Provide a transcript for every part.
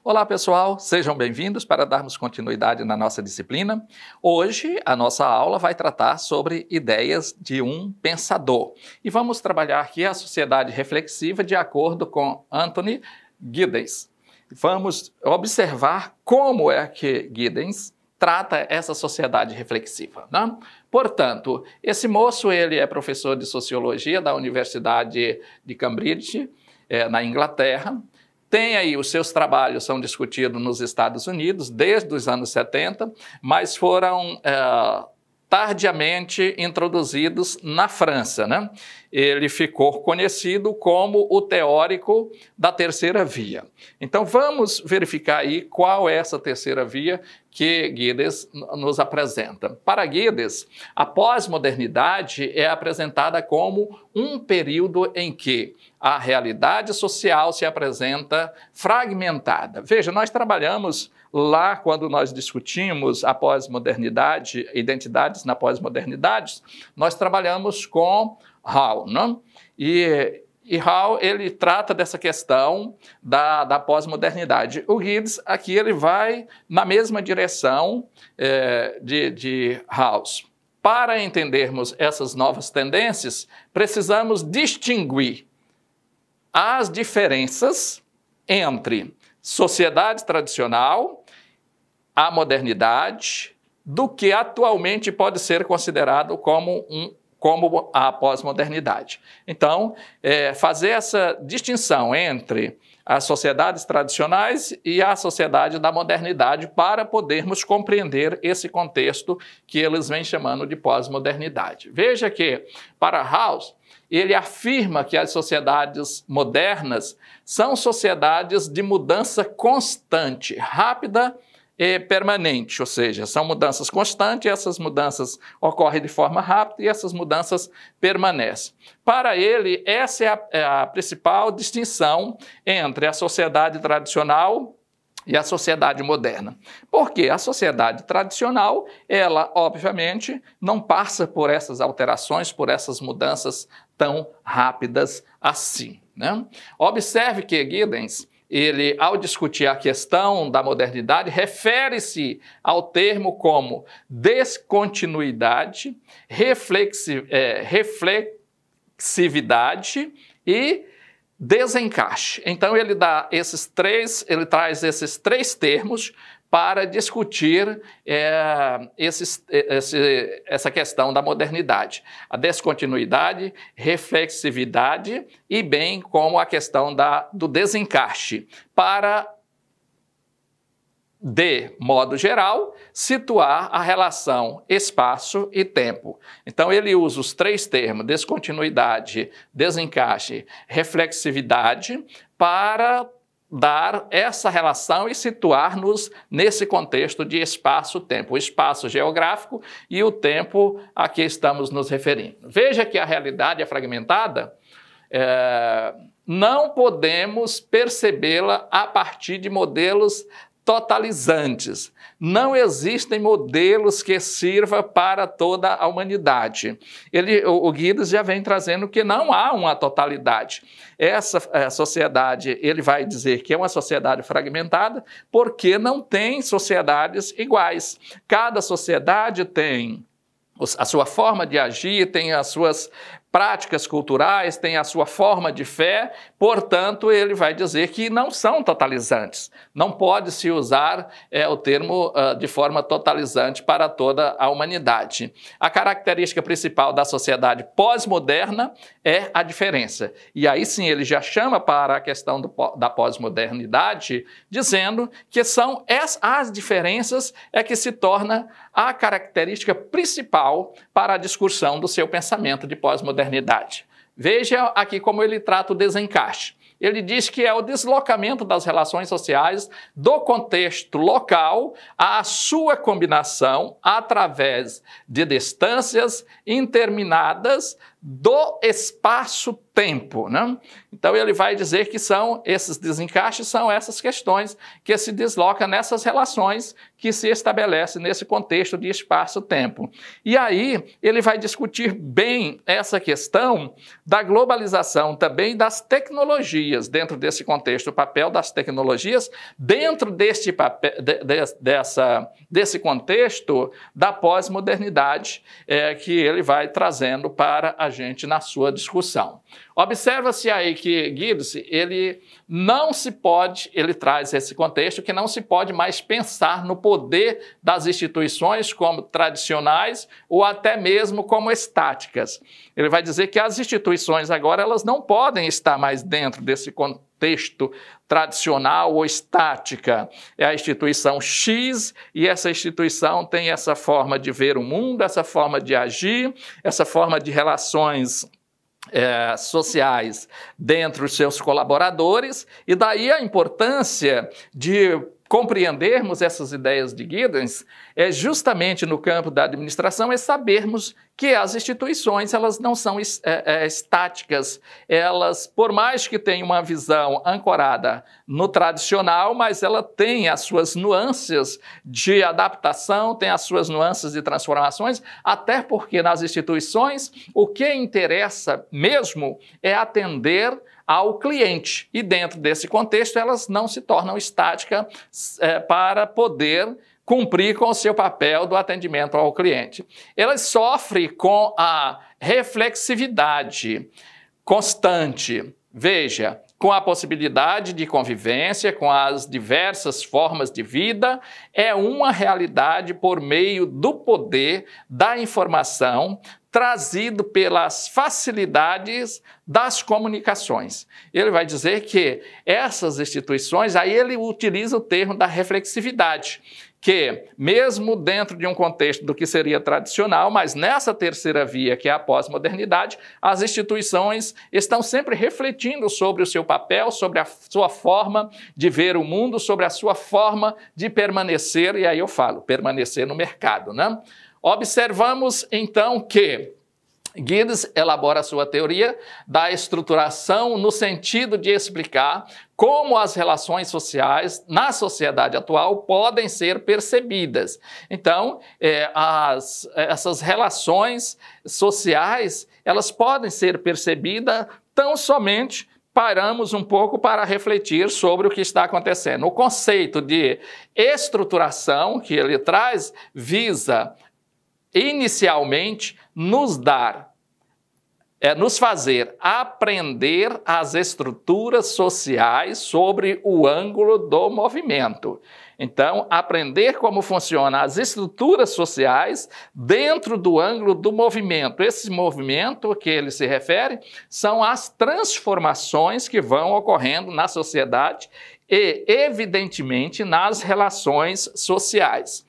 Olá pessoal, sejam bem-vindos para darmos continuidade na nossa disciplina. Hoje a nossa aula vai tratar sobre ideias de um pensador e vamos trabalhar aqui a sociedade reflexiva de acordo com Anthony Giddens. Vamos observar como é que Giddens trata essa sociedade reflexiva, né? Portanto, esse moço ele é professor de sociologia da Universidade de Cambridge, na Inglaterra. Tem aí, os seus trabalhos são discutidos nos Estados Unidos desde os anos 70, mas foram tardiamente introduzidos na França, né? Ele ficou conhecido como o teórico da terceira via. Então vamos verificar aí qual é essa terceira via que Giddens nos apresenta. Para Giddens, a pós-modernidade é apresentada como um período em que a realidade social se apresenta fragmentada. Veja, nós trabalhamos lá quando nós discutimos a pós-modernidade, identidades na pós-modernidade, nós trabalhamos com Hall, não? E Hall, ele trata dessa questão da pós-modernidade. O Giddens, aqui, ele vai na mesma direção de Hall. Para entendermos essas novas tendências, precisamos distinguir as diferenças entre sociedade tradicional, a modernidade, do que atualmente pode ser considerado como a pós-modernidade. Então, fazer essa distinção entre as sociedades tradicionais e a sociedade da modernidade para podermos compreender esse contexto que eles vêm chamando de pós-modernidade. Veja que, para House, ele afirma que as sociedades modernas são sociedades de mudança constante, rápida e permanente, ou seja, são mudanças constantes, essas mudanças ocorrem de forma rápida e essas mudanças permanecem. Para ele, essa é a principal distinção entre a sociedade tradicional e a sociedade moderna. Porque a sociedade tradicional, ela, obviamente, não passa por essas alterações, por essas mudanças tão rápidas assim, né? Observe que Giddens, ele, ao discutir a questão da modernidade, refere-se ao termo como descontinuidade, reflexividade e desencaixe. Então ele traz esses três termos para discutir essa questão da modernidade. A descontinuidade, reflexividade e bem como a questão do desencaixe, para, de modo geral, situar a relação espaço e tempo. Então ele usa os três termos, descontinuidade, desencaixe, reflexividade, para dar essa relação e situar-nos nesse contexto de espaço-tempo, o espaço geográfico e o tempo a que estamos nos referindo. Veja que a realidade é fragmentada, não podemos percebê-la a partir de modelos totalizantes. Não existem modelos que sirvam para toda a humanidade. O Giddens já vem trazendo que não há uma totalidade. Essa sociedade, ele vai dizer que é uma sociedade fragmentada porque não tem sociedades iguais. Cada sociedade tem a sua forma de agir, tem as suas práticas culturais, tem a sua forma de fé, portanto, ele vai dizer que não são totalizantes. Não pode-se usar o termo de forma totalizante para toda a humanidade. A característica principal da sociedade pós-moderna é a diferença. E aí sim ele já chama para a questão da pós-modernidade, dizendo que são as diferenças que se torna a característica principal para a discussão do seu pensamento de pós-modernidade. Veja aqui como ele trata o desencaixe. Ele diz que é o deslocamento das relações sociais do contexto local à sua combinação através de distâncias interminadas do espaço-tempo, né? Então ele vai dizer que esses desencaixes são essas questões que se deslocam nessas relações que se estabelecem nesse contexto de espaço-tempo. E aí ele vai discutir bem essa questão da globalização também das tecnologias dentro desse contexto, o papel das tecnologias dentro desse contexto da pós-modernidade que ele vai trazendo para a gente na sua discussão. Observa-se aí que Giddens, ele traz esse contexto que não se pode mais pensar no poder das instituições como tradicionais ou até mesmo como estáticas. Ele vai dizer que as instituições agora elas não podem estar mais dentro desse contexto tradicional ou estática. É a instituição X e essa instituição tem essa forma de ver o mundo, essa forma de agir, essa forma de relações sociais dentre os seus colaboradores, e daí a importância de compreendermos essas ideias de Giddens justamente no campo da administração, é sabermos que as instituições elas não são estáticas, elas, por mais que tenham uma visão ancorada no tradicional, mas ela tem as suas nuances de adaptação, tem as suas nuances de transformações, até porque nas instituições o que interessa mesmo é atender ao cliente, e dentro desse contexto elas não se tornam estáticas para poder cumprir com o seu papel do atendimento ao cliente. Elas sofrem com a reflexividade constante, veja, com a possibilidade de convivência com as diversas formas de vida, é uma realidade por meio do poder da informação trazido pelas facilidades das comunicações. Ele vai dizer que essas instituições, aí ele utiliza o termo da reflexividade, que mesmo dentro de um contexto do que seria tradicional, mas nessa terceira via, que é a pós-modernidade, as instituições estão sempre refletindo sobre o seu papel, sobre a sua forma de ver o mundo, sobre a sua forma de permanecer, e aí eu falo, permanecer no mercado, né? Observamos, então, que Giddens elabora a sua teoria da estruturação no sentido de explicar como as relações sociais na sociedade atual podem ser percebidas. Então, essas relações sociais, elas podem ser percebidas tão somente paramos um pouco para refletir sobre o que está acontecendo. O conceito de estruturação que ele traz visa inicialmente nos fazer aprender as estruturas sociais sobre o ângulo do movimento. Então, aprender como funcionam as estruturas sociais dentro do ângulo do movimento. Esse movimento que ele se refere são as transformações que vão ocorrendo na sociedade e, evidentemente, nas relações sociais.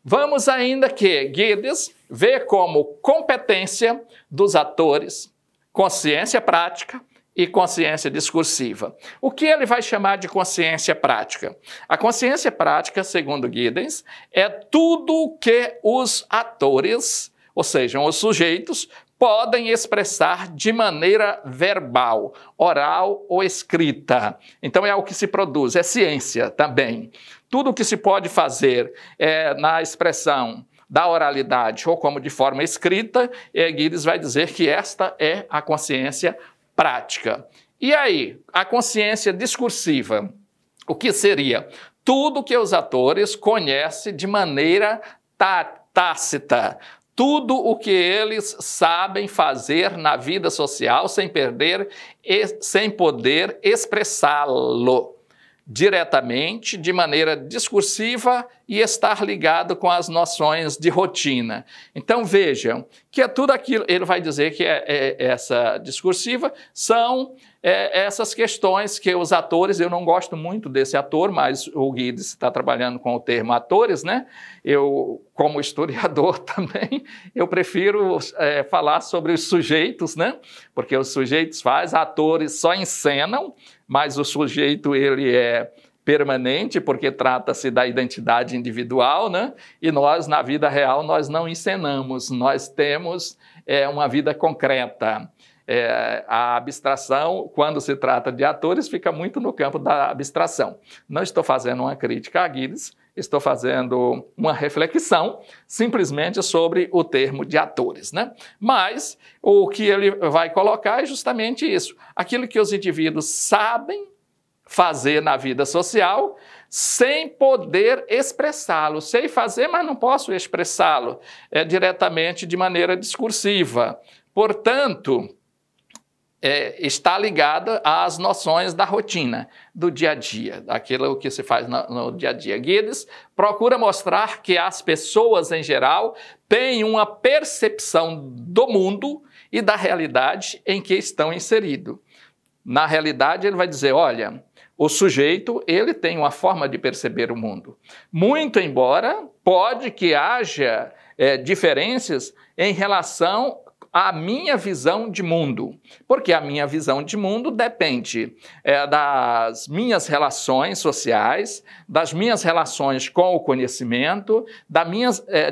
Vamos ainda que Giddens vê como competência dos atores consciência prática e consciência discursiva. O que ele vai chamar de consciência prática? A consciência prática, segundo Giddens, é tudo o que os atores, ou seja, os sujeitos, podem expressar de maneira verbal, oral ou escrita. Então é o que se produz, é ciência também. Tudo o que se pode fazer na expressão da oralidade ou como de forma escrita, Giddens vai dizer que esta é a consciência prática. E aí, a consciência discursiva, o que seria? Tudo que os atores conhecem de maneira tácita, tudo o que eles sabem fazer na vida social sem poder expressá-lo diretamente, de maneira discursiva e estar ligado com as noções de rotina. Então vejam que é tudo aquilo, ele vai dizer que essa discursiva são essas questões que os atores, eu não gosto muito desse ator, mas o Giddens está trabalhando com o termo atores, né? Eu, como historiador também, eu prefiro falar sobre os sujeitos, né? Porque os sujeitos atores só encenam, mas o sujeito ele é permanente, porque trata-se da identidade individual, né? E nós, na vida real, nós não encenamos, nós temos uma vida concreta. A abstração, quando se trata de atores, fica muito no campo da abstração. Não estou fazendo uma crítica a Giddens, estou fazendo uma reflexão simplesmente sobre o termo de atores, né? Mas o que ele vai colocar é justamente isso. Aquilo que os indivíduos sabem fazer na vida social sem poder expressá-lo. Sei fazer, mas não posso expressá-lo diretamente de maneira discursiva. Portanto, está ligada às noções da rotina, do dia a dia, daquilo que se faz no dia a dia. Giddens procura mostrar que as pessoas, em geral, têm uma percepção do mundo e da realidade em que estão inseridos. Na realidade, ele vai dizer, olha, o sujeito, ele tem uma forma de perceber o mundo. Muito embora pode que haja diferenças em relação à minha visão de mundo, porque a minha visão de mundo depende das minhas relações sociais, das minhas relações com o conhecimento,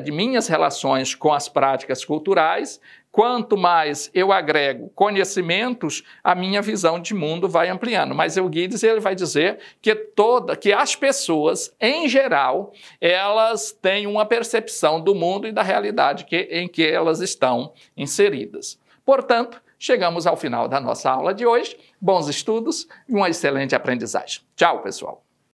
de minhas relações com as práticas culturais. Quanto mais eu agrego conhecimentos, a minha visão de mundo vai ampliando. Mas o Giddens ele vai dizer que as pessoas, em geral, elas têm uma percepção do mundo e da realidade em que elas estão inseridas. Portanto, chegamos ao final da nossa aula de hoje. Bons estudos e uma excelente aprendizagem. Tchau, pessoal!